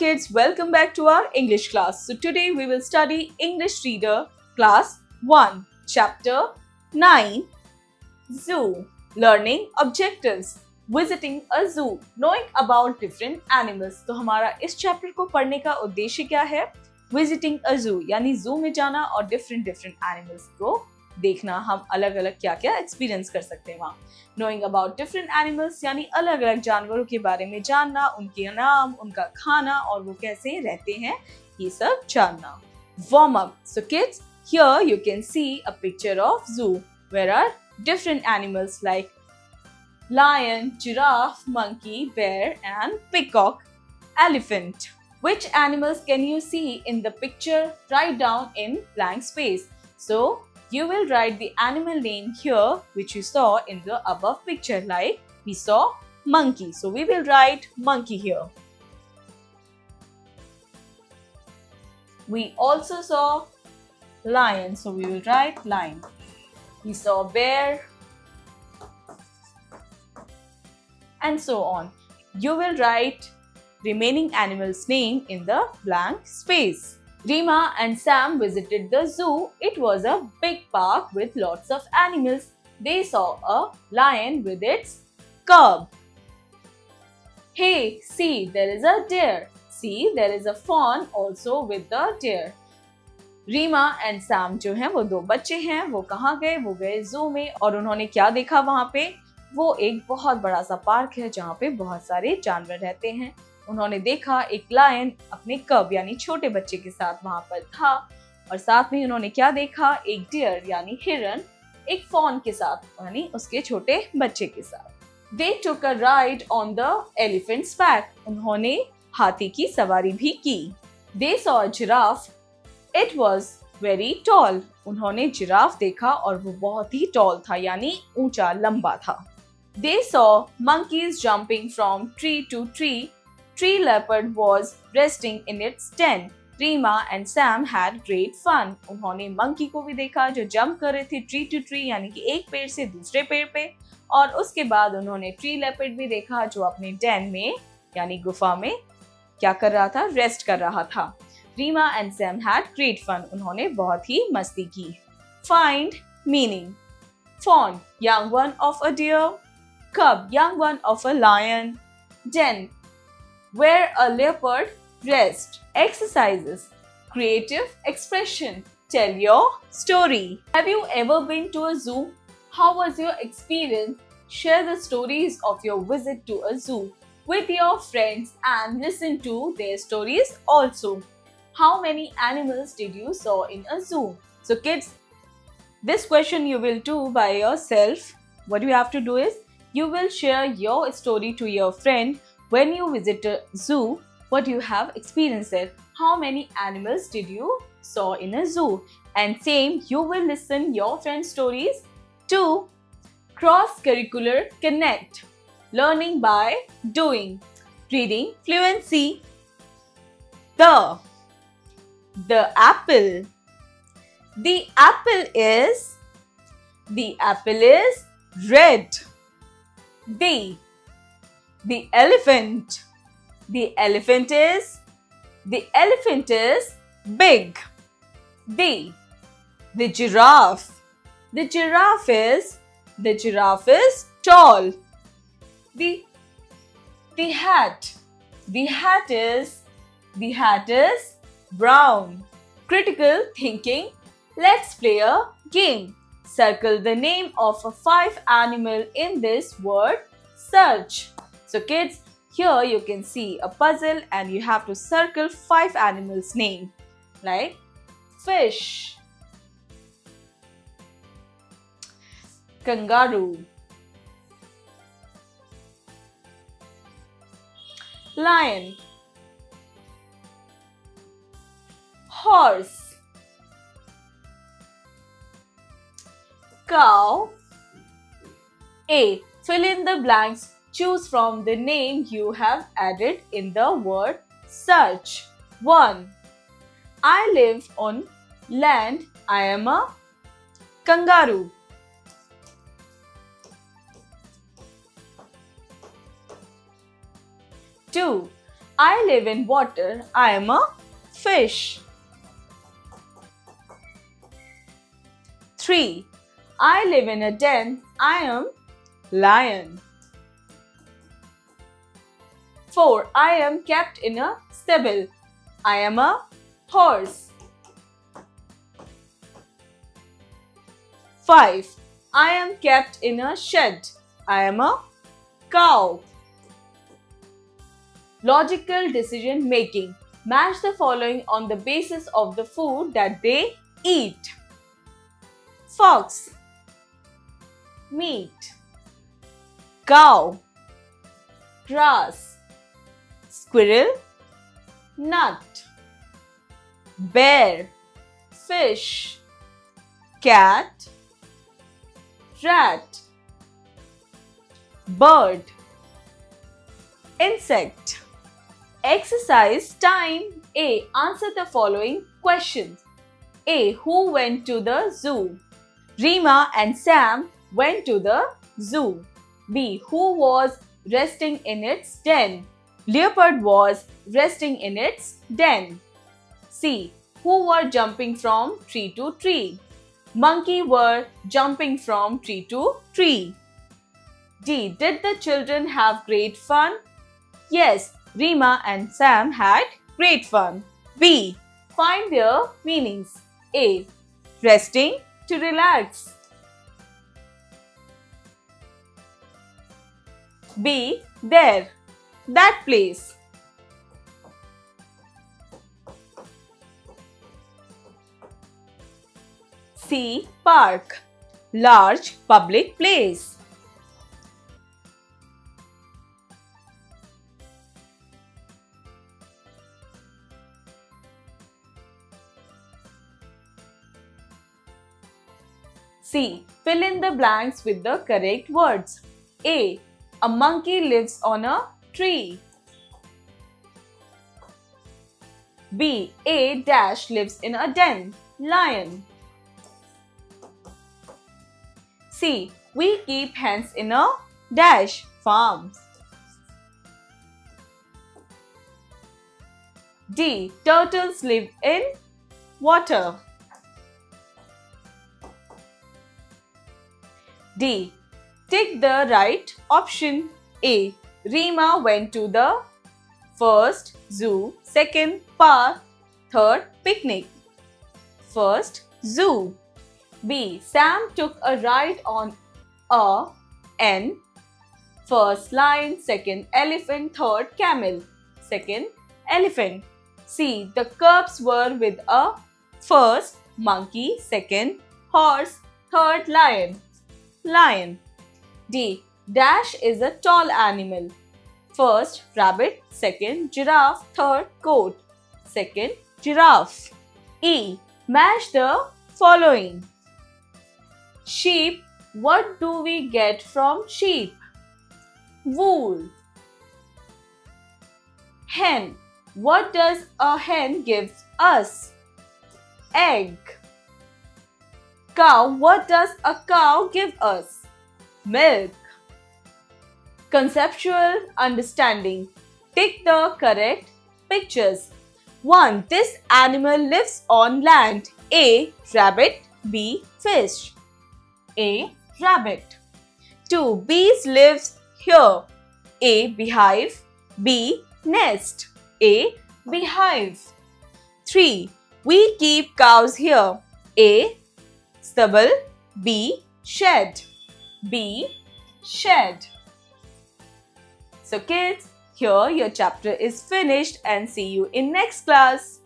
kids, welcome back to our English class. So today we will study English Reader Class 1, Chapter 9, Zoo. Learning Objectives. Visiting a zoo. Knowing about different animals. तो हमारा इस chapter को पढ़ने का उद्देश्य क्या है? Visiting a zoo यानी zoo में जाना और different animals को देखना. हम अलग अलग क्या क्या एक्सपीरियंस कर सकते हैं वहाँ. Knowing about different animals यानी अलग अलग जानवरों के बारे में जानना, उनके नाम, उनका खाना और वो कैसे रहते हैं, ये सब जानना. Warm up. So kids, here you can see a picture of zoo where are different animals like lion, giraffe, monkey, bear and peacock, elephant. Which animals can you see in the picture? Write down in blank space. So you will write the animal name here which you saw in the above picture, like we saw monkey. So we will write monkey here. We also saw lion, so we will write lion. We saw bear and so on. You will write remaining animals' name in the blank space. Rima and Sam visited the zoo. It was a big park with lots of animals. They saw a lion with its cub. Hey, see, there is a deer. See, there is a fawn also with the deer. Reema and Sam जो हैं वो दो बच्चे हैं, वो कहाँ गए? वो गए जू में और उन्होंने क्या देखा वहाँ पे? वो एक बहुत बड़ा सा पार्क है जहाँ पे बहुत सारे जानवर रहते हैं. उन्होंने देखा एक लायन अपने कब यानी छोटे बच्चे के साथ वहाँ पर था और साथ में उन्होंने क्या देखा? एक डियर यानी हिरन एक फॉन के साथ यानी उसके छोटे बच्चे के साथ. They took a ride on the elephant's back. उन्होंने हाथी की सवारी भी की. They saw a giraffe. It was very tall. उन्होंने जिराफ देखा और वो बहुत ही टॉल था यानी ऊंचा लंबा था. They saw monkeys jumping from tree to tree. Tree leopard was resting in its den. Rima and Sam had great fun. उन्होंने मंकी को भी देखा जो जंप कर रहे थे ट्री टू ट्री यानी कि एक पेड़ से दूसरे पेड़ पे, और उसके बाद उन्होंने ट्री लेपर्ड भी देखा जो अपने डेन में यानी गुफा में क्या कर रहा था? रेस्ट कर रहा था. Rima and Sam had great fun. उन्होंने बहुत ही मस्ती की. Find meaning. Fawn, young one of a deer. Cub, young one of a lion. Den, where a leopard rests. Exercises. Creative expression. Tell your story. Have you ever been to a zoo? How was your experience? Share the stories of your visit to a zoo with your friends and listen to their stories also. How many animals did you saw in a zoo? So kids, this question you will do by yourself. What you have to do is you will share your story to your friend when you visit a zoo. What you have experienced there. How many animals did you saw in a zoo? And same, you will listen your friend's stories to cross-curricular connect. Learning by doing. Reading fluency. The apple. The apple is red. The elephant. The elephant is big. The giraffe. The giraffe is tall. The hat. The hat is brown. Critical thinking. Let's play a game. Circle the name of a 5 animal in this word search. So kids, here you can see a puzzle and you have to circle 5 animals' name, like fish, kangaroo, lion, horse, cow. A. Fill in the blanks. Choose from the name you have added in the word search. 1. I live on land. I am a kangaroo. 2. I live in water. I am a fish. 3. I live in a den. I am lion. 4. I am kept in a stable. I am a horse. 5. I am kept in a shed. I am a cow. Logical decision making. Match the following on the basis of the food that they eat. Fox, meat. Cow, grass. Squirrel, nut. Bear, fish. Cat, rat. Bird, insect. Exercise time. A. Answer the following questions. A. Who went to the zoo? Rima and Sam went to the zoo. B. Who was resting in its den? Leopard was resting in its den. C. Who were jumping from tree to tree? Monkey were jumping from tree to tree. D. Did the children have great fun? Yes, Rima and Sam had great fun. B. Find their meanings. A. Resting, to relax. B. There, that place. C. Park, large public place. C. Fill in the blanks with the correct words. A. A monkey lives on a tree. B. A dash lives in a den. Lion. C. We keep hens in a dash. Farm. D. Turtles live in water. D. Tick the right option. A. Rima went to the first zoo, second park, third picnic. First zoo. B. Sam took a ride on a N. First lion, second elephant, third camel. Second elephant. C. The cubs were with a first monkey, second horse, third lion. Lion. D. Dash is a tall animal. First rabbit, second giraffe, third goat. Second giraffe. E. Match the following. Sheep. What do we get from sheep? Wool. Hen. What does a hen give us? Egg. Cow. What does a cow give us? Milk. Conceptual understanding. Tick the correct pictures. 1. This animal lives on land. A. Rabbit. B. Fish. A. Rabbit. 2. Bees lives here. A. Beehive. B. Nest. A. Beehive. 3. We keep cows here. A. Stable. B. Shed. B. Shed. So kids, here your chapter is finished and see you in next class.